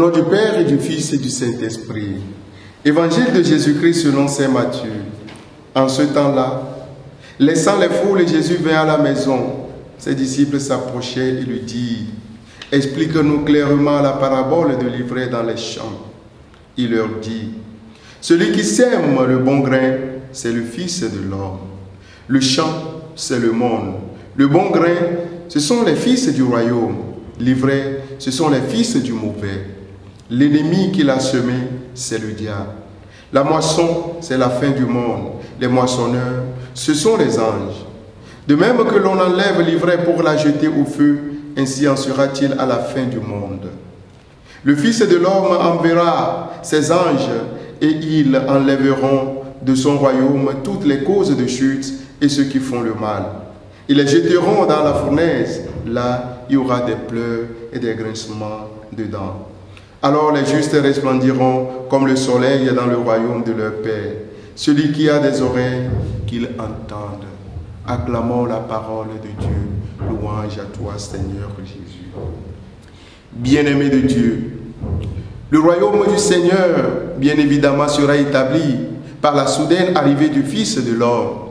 Au nom du Père et du Fils et du Saint-Esprit. Évangile de Jésus-Christ selon saint Matthieu. En ce temps-là, laissant les foules, Jésus vint à la maison. Ses disciples s'approchaient et lui dirent: Explique-nous clairement la parabole de l'ivraie dans les champs. Il leur dit: Celui qui sème le bon grain, c'est le Fils de l'homme. Le champ, c'est le monde. Le bon grain, ce sont les fils du royaume. L'ivraie, ce sont les fils du mauvais. L'ennemi qui l'a semé, c'est le diable. La moisson, c'est la fin du monde. Les moissonneurs, ce sont les anges. De même que l'on enlève l'ivraie pour la jeter au feu, ainsi en sera-t-il à la fin du monde. Le Fils de l'homme enverra ses anges et ils enlèveront de son royaume toutes les causes de chute et ceux qui font le mal. Ils les jeteront dans la fournaise. Là, il y aura des pleurs et des grincements de dents. Alors les justes resplendiront comme le soleil dans le royaume de leur Père. Celui qui a des oreilles, qu'il entende. Acclamons la parole de Dieu. Louange à toi, Seigneur Jésus. Bien-aimé de Dieu, le royaume du Seigneur, bien évidemment, sera établi par la soudaine arrivée du Fils de l'homme,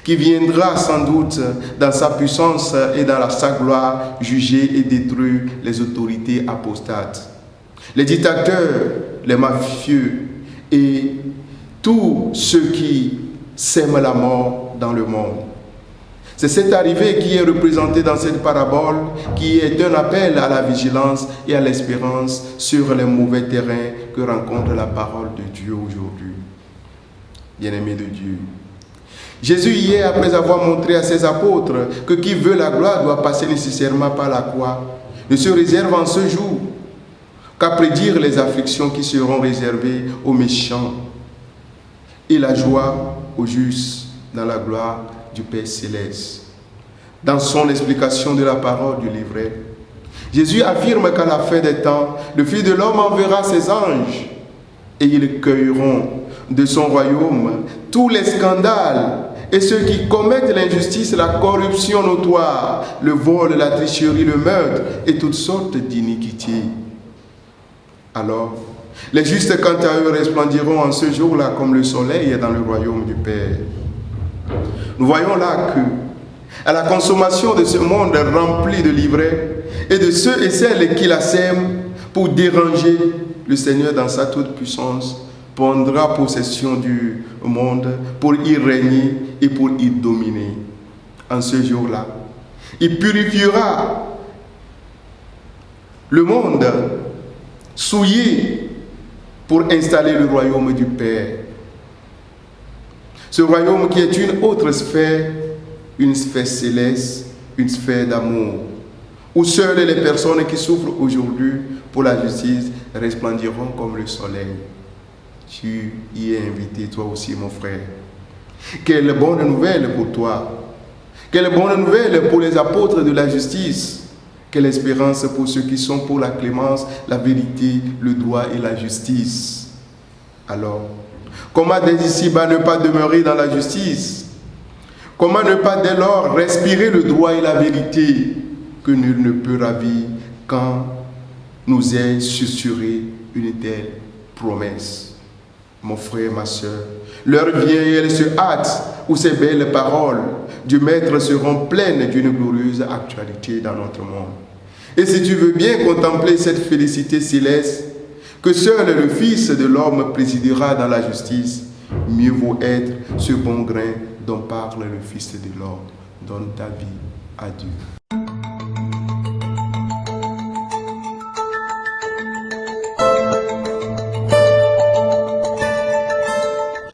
qui viendra sans doute dans sa puissance et dans sa gloire juger et détruire les autorités apostates, les dictateurs, les mafieux et tous ceux qui sèment la mort dans le monde. C'est cette arrivée qui est représentée dans cette parabole, qui est un appel à la vigilance et à l'espérance sur les mauvais terrains que rencontre la parole de Dieu aujourd'hui. Bien-aimés de Dieu, Jésus hier, après avoir montré à ses apôtres que qui veut la gloire doit passer nécessairement par la croix, ne se réserve en ce jour qu'à prédire les afflictions qui seront réservées aux méchants et la joie aux justes dans la gloire du Père Céleste. Dans son explication de la parole du livret, Jésus affirme qu'à la fin des temps, le Fils de l'homme enverra ses anges et ils cueilleront de son royaume tous les scandales et ceux qui commettent l'injustice, la corruption notoire, le vol, la tricherie, le meurtre et toutes sortes d'iniquités. Alors, les justes quant à eux resplendiront en ce jour-là comme le soleil dans le royaume du Père. Nous voyons là que, à la consommation de ce monde rempli de l'ivraie et de ceux et celles qui la sèment pour déranger, le Seigneur dans sa toute puissance prendra possession du monde pour y régner et pour y dominer. En ce jour-là, il purifiera le monde souillé pour installer le royaume du Père. Ce royaume qui est une autre sphère, une sphère céleste, une sphère d'amour, où seules les personnes qui souffrent aujourd'hui pour la justice resplendiront comme le soleil. Tu y es invité, toi aussi, mon frère. Quelle bonne nouvelle pour toi. Quelle bonne nouvelle pour les apôtres de la justice. Quelle espérance pour ceux qui sont pour la clémence, la vérité, le droit et la justice. Alors, comment dès ici-bas ne pas demeurer dans la justice? Comment ne pas dès lors respirer le droit et la vérité que nul ne peut ravir quand nous est susurré une telle promesse? Mon frère, ma soeur, l'heure vient et elle se hâte où ces belles paroles du Maître seront pleines d'une glorieuse actualité dans notre monde. Et si tu veux bien contempler cette félicité céleste, que seul le Fils de l'homme présidera dans la justice, mieux vaut être ce bon grain dont parle le Fils de l'homme. Donne ta vie à Dieu.